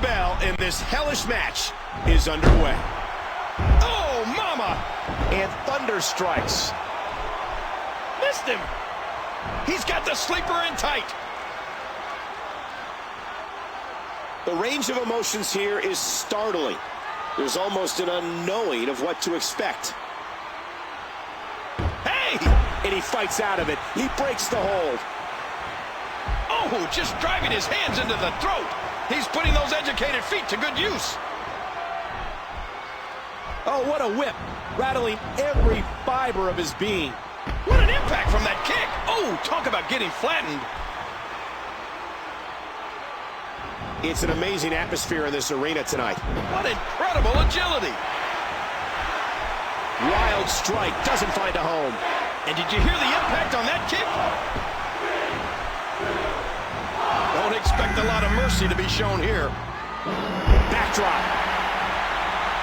bell, and this hellish match is underway. Oh, mama! And thunder strikes. Missed him. He's got the sleeper in tight. The range of emotions here is startling. There's almost an unknowing of what to expect. Hey! And he fights out of it. He breaks the hold. Oh, just driving his hands into the throat. He's putting those educated feet to good use. Oh, what a whip. Rattling every fiber of his being. What an impact from that kick. Oh, talk about getting flattened. It's an amazing atmosphere in this arena tonight. What incredible agility. Wild strike, doesn't find a home. And did you hear the impact on that kick? Don't expect a lot of mercy to be shown here. Backdrop.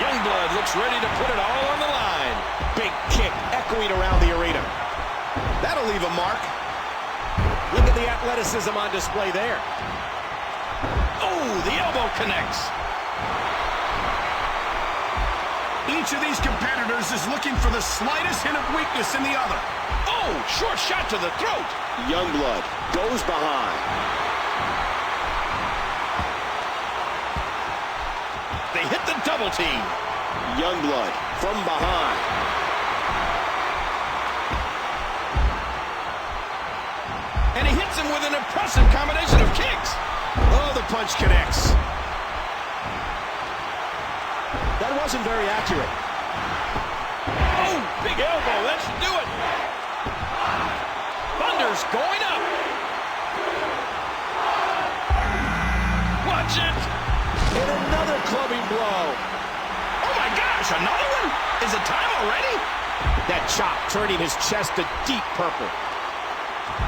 Youngblood looks ready to put it all on the line. Big kick echoing around the arena. That'll leave a mark. Look at the athleticism on display there. Oh, the elbow connects. Each of these competitors is looking for the slightest hint of weakness in the other. Oh, short shot to the throat. Youngblood goes behind. They hit the double team. Youngblood from behind. And he hits him with an impressive combination of kicks. Oh, the punch connects. That wasn't very accurate. Oh, big elbow. That should do it. Thunder's going up. Watch it. And another clubbing blow. Oh, my gosh. Another one? Is it time already? That chop turning his chest to deep purple.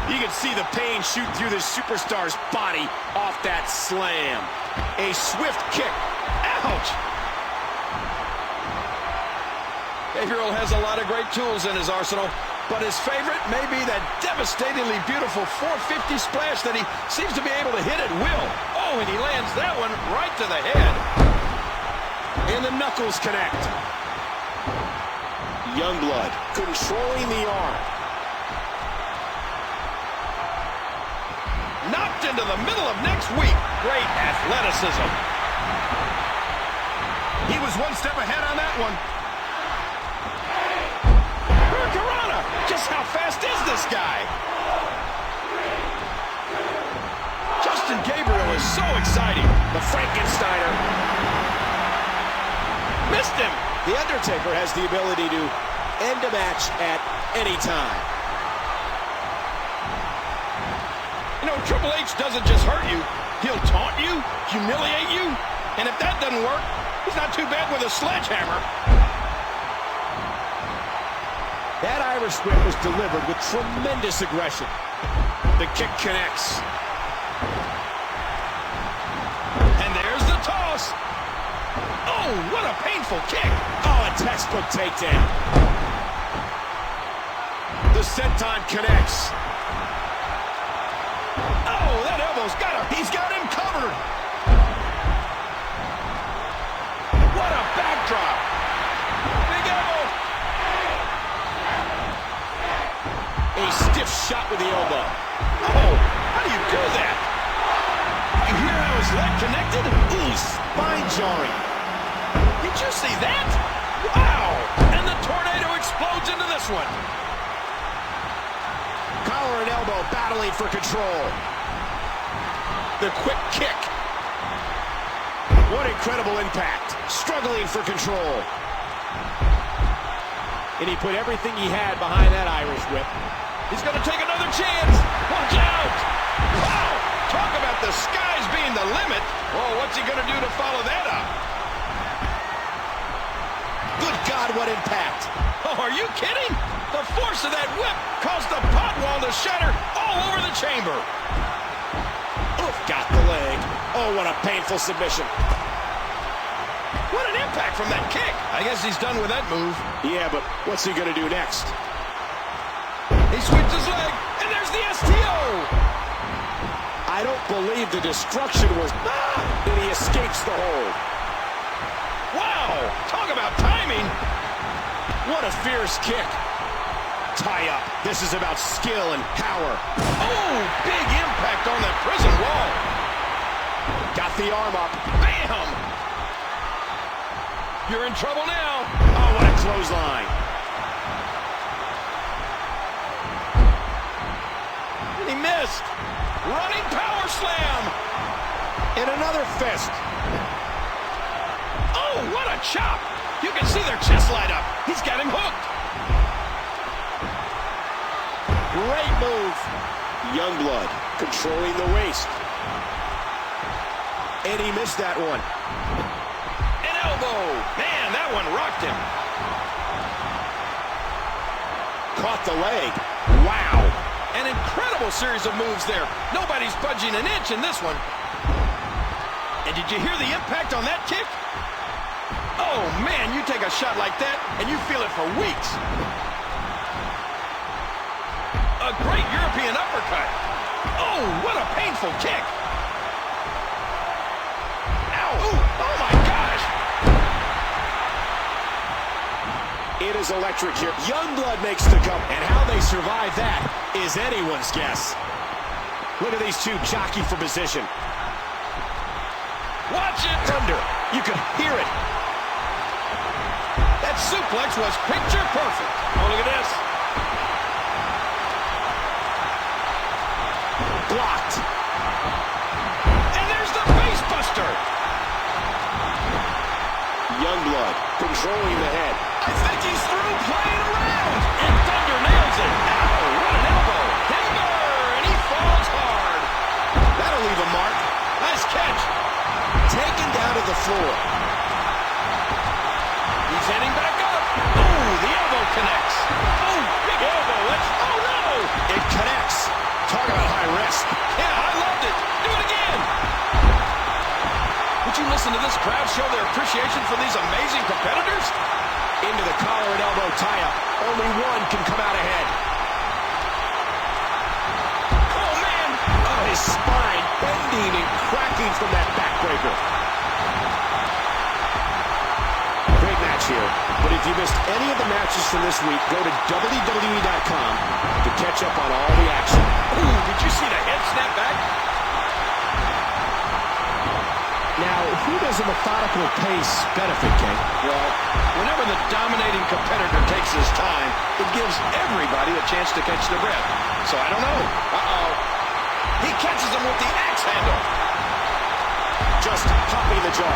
You can see the pain shoot through this superstar's body off that slam. A swift kick. Ouch! Gabriel has a lot of great tools in his arsenal, but his favorite may be that devastatingly beautiful 450 splash that he seems to be able to hit at will. Oh, and he lands that one right to the head. And the knuckles connect. Youngblood controlling the arm. Knocked into the middle of next week. Great athleticism. He was one step ahead on that one. Hurricanrana. Just how fast is this guy? Justin Gabriel is so exciting. The Frankensteiner. Missed him. The Undertaker has the ability to end a match at any time. You know, Triple H doesn't just hurt you. He'll taunt you, humiliate you, and if that doesn't work, he's not too bad with a sledgehammer. That Irish whip was delivered with tremendous aggression. The kick connects. And there's the toss. Oh, what a painful kick. Oh, a textbook takedown. The senton connects. Oh, that elbow's got him. He's got him covered. What a backdrop. Big elbow. A stiff shot with the elbow. Oh, how do you do that? You hear how his leg connected? Ooh, spine jarring. Did you see that? Wow. And the tornado explodes into this one. Collar and elbow battling for control. The quick kick. What incredible impact. Struggling for control. And he put everything he had behind that Irish whip. He's going to take another chance. Watch out. Wow. Talk about the skies being the limit. Oh, what's he going to do to follow that up? Good God, what impact. Oh, are you kidding? The force of that whip caused the pot wall to shatter all over the chamber. Oof, got the leg. Oh, what a painful submission. What an impact from that kick. I guess he's done with that move. Yeah, but what's he going to do next? He switched his leg, and there's the STO. I I don't believe the destruction was... And he escapes the hold. Wow! Talk about timing! What a fierce kick. Tie up. This is about skill and power. Oh, big impact on that prison wall. Got the arm up. Bam! You're in trouble now. Oh, what a clothesline. And he missed. Running power slam. And another fist. Oh, what a chop. You can see their chest light up. He's got him hooked. Great move. Youngblood controlling the waist. And he missed that one. An elbow. Man, that one rocked him. Caught the leg. Wow. An incredible series of moves there. Nobody's budging an inch in this one. And did you hear the impact on that kick? Oh, man, you take a shot like that, and you feel it for weeks. A great European uppercut. Oh, what a painful kick. Ow. Ooh, oh, my gosh. It is electric here. Youngblood makes the cover. And how they survive that is anyone's guess. Look at these two jockey for position. Watch it. Thunder. You can hear it. That suplex was picture perfect. Oh, look at this. Blocked. And there's the face buster. Youngblood controlling the head. I think he's through playing around. And Thunder nails it. Ow, what an elbow. Timber, and he falls hard. That'll leave a mark. Nice catch. Taken down to the floor. He's heading back up. Oh, the elbow connects. Oh, big elbow. Oh, no. It connects. Talk about high risk. Yeah, I loved it. Do it again. Would you listen to this crowd show their appreciation for these amazing competitors? Into the collar and elbow tie-up. Only one can come out ahead. Oh, man. Oh, his spine bending and cracking from that backbreaker. Great match here. But if you missed any of the matches from this week, go to wwe.com to catch up on all the action. Ooh, did you see the head snap back? Now, who does a methodical pace benefit, King? Well, whenever the dominating competitor takes his time, it gives everybody a chance to catch their breath. So I don't know. Uh-oh. He catches him with the axe handle. Just popping the jaw.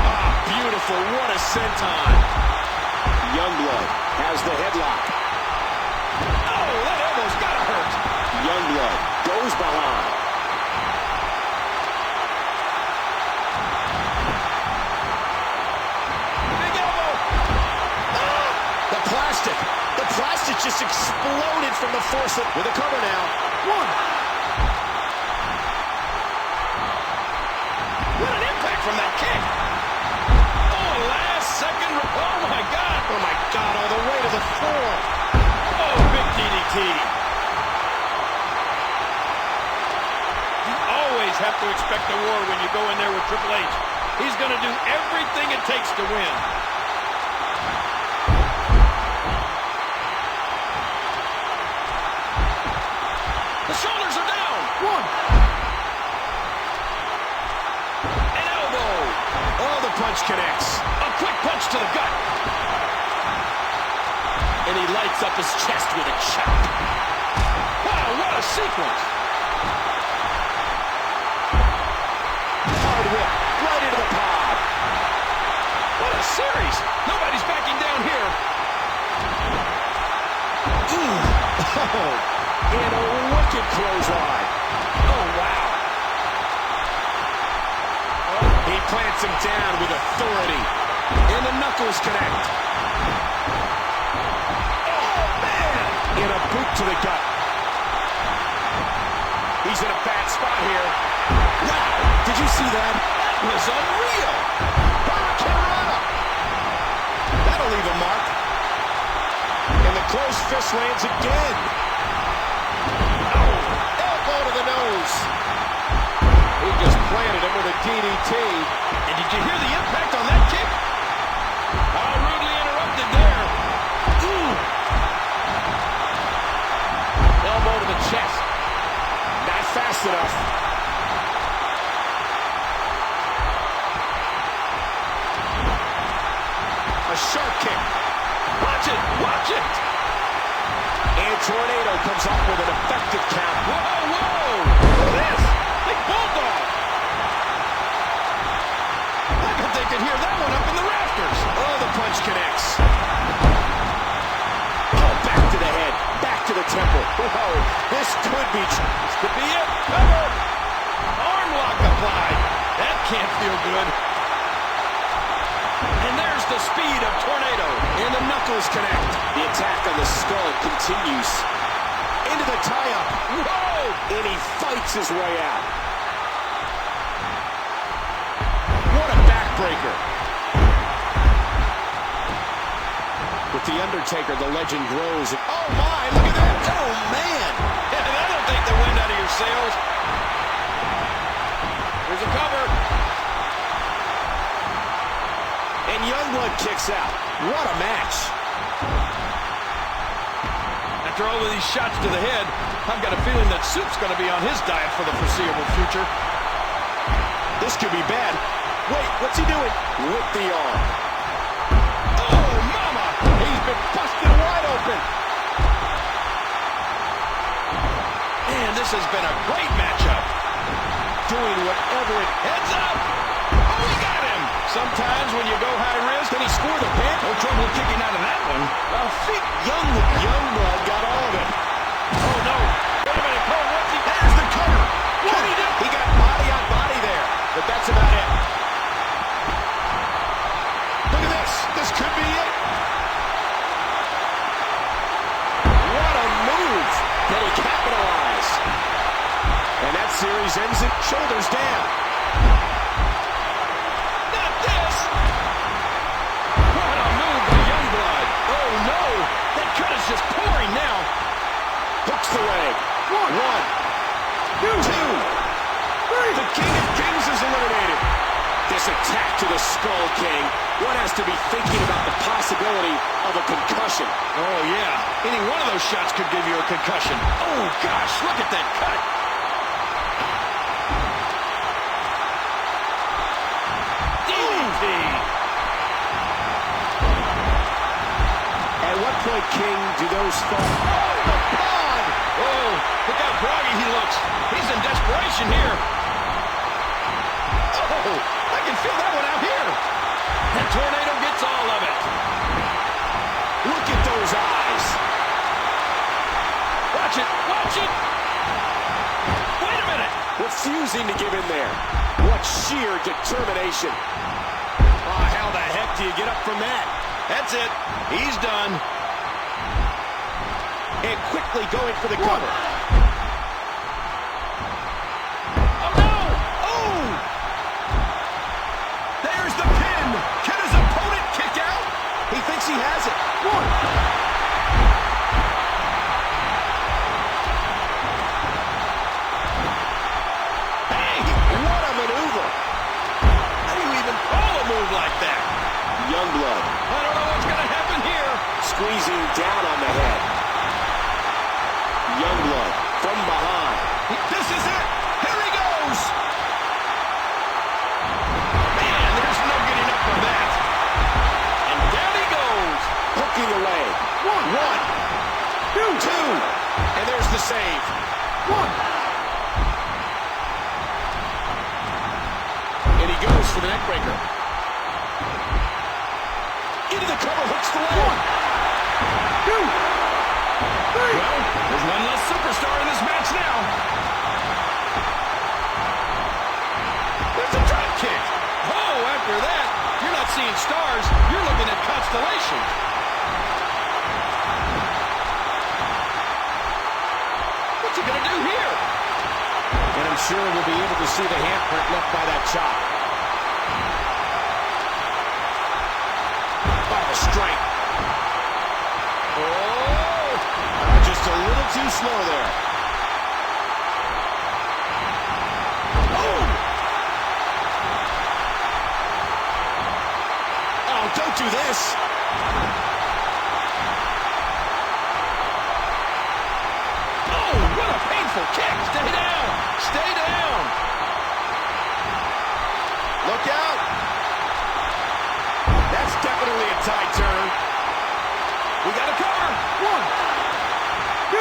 Ah, beautiful. What a senton. Youngblood has the headlock. Oh, that elbow's gotta hurt. Youngblood goes behind. The plastic just exploded from the force with a cover now. One. What an impact from that kick. Oh, last second. Oh, my God. Oh, my God, all the way to the floor. Oh, big DDT. You always have to expect a war when you go in there with Triple H. He's going to do everything it takes to win. The shoulders are down. One. An elbow. Oh, the punch connects. A quick punch to the gut. And he lights up his chest with a chop. Wow, what a sequence. Hard whip right into the pod. What a series. Nobody's backing down here. Ooh. Oh. And a wicked clothesline. Oh, wow. He plants him down with authority. And the knuckles connect. Oh, man. And a boot to the gut. He's in a bad spot here. Wow. Did you see that? That was unreal. Hurricanrana. That'll leave a mark. And the closed fist lands again. To the nose. connects. He just planted him with a DDT. And did you hear the impact on that kick? Oh, rudely interrupted there. Ooh. Elbow to the chest. Not fast enough. A sharp kick. Watch it! Watch it! And Tornado comes up with an effective count. Whoa, whoa! Look at this! Big bulldog! I bet they could hear that one up in the rafters. Oh, the punch connects. Oh, back to the head. Back to the temple. Whoa, this could be it. Cover! Arm lock applied. That can't feel good. And there's the speed of Tornado. And the knuckles connect. The attack on the skull continues. Into the tie-up. Whoa! And he fights his way out. What a backbreaker. With the Undertaker, the legend grows. Oh, my, look at that. Oh, man. And that'll take the wind out of your sails. There's a cover. And Youngblood kicks out. What a match. After all of these shots to the head, I've got a feeling that Soup's going to be on his diet for the foreseeable future. This could be bad. Wait, what's he doing? With the arm. Oh, mama! He's been busted wide open. Man, this has been a great matchup. Doing whatever it heads up. Oh, he got him. Sometimes when you go high risk, can he score the pin? No trouble kicking out of that one. Youngblood got all of it. Oh, no. Wait a minute, Cole, what's he? There's the cover. What did he do? He got body on body there, but that's about it. Look at this. This could be it. What a move. Can he capitalize? And that series ends it shoulders down. Not this. What a move by Youngblood. Oh, no. That cut is just pouring now. Hooks the leg. One. Two. The King of Kings is eliminated. This attack to the Skull King. One has to be thinking about the possibility of a concussion. Oh, yeah. Any one of those shots could give you a concussion. Oh, gosh, look at that cut. DDT. At what point, King, do those fall? Oh, the pond! Oh, look how groggy he looks. He's in desperation here. Oh, I can feel that one out here. And Tornado gets all of it. Look at those eyes. Watch it. Watch it. Wait a minute. Refusing to give in there. What sheer determination. Oh, how the heck do you get up from that? That's it. He's done. And quickly going for the cover. Oh, no. Oh. There's the pin. Can his opponent kick out? He thinks he has it. One. Hey, what a maneuver. How do you even call a move like that? Youngblood. I don't know what's going to happen here. Squeezing down on the head. Youngblood from behind. This is it. Here he goes. Man, there's no getting up from that. And down he goes. Hooking the leg. One. Two. And there's the save. One. And he goes for the neck breaker. Into the cover, hooks the leg. 1, 2, 3. Well, there's one less superstar in this match now. There's a drop kick. Oh, after that, you're not seeing stars. You're looking at constellations. What's he going to do here? And I'm sure we'll be able to see the handprint left by that chop. Oh, the strength. Oh, just a little too slow there. Don't do this. Oh, what a painful kick. Stay down. Stay down. Look out. That's definitely a tide turn. We got a cover. 1, 2,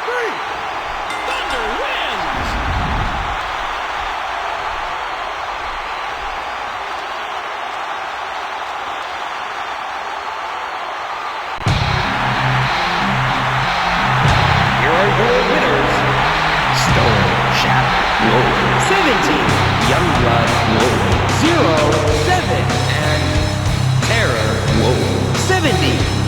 3. Thunder wins. Here are your winners. Stone Shadow Glory 17, Youngblood Glory 0, 7, and Terror Glory 70.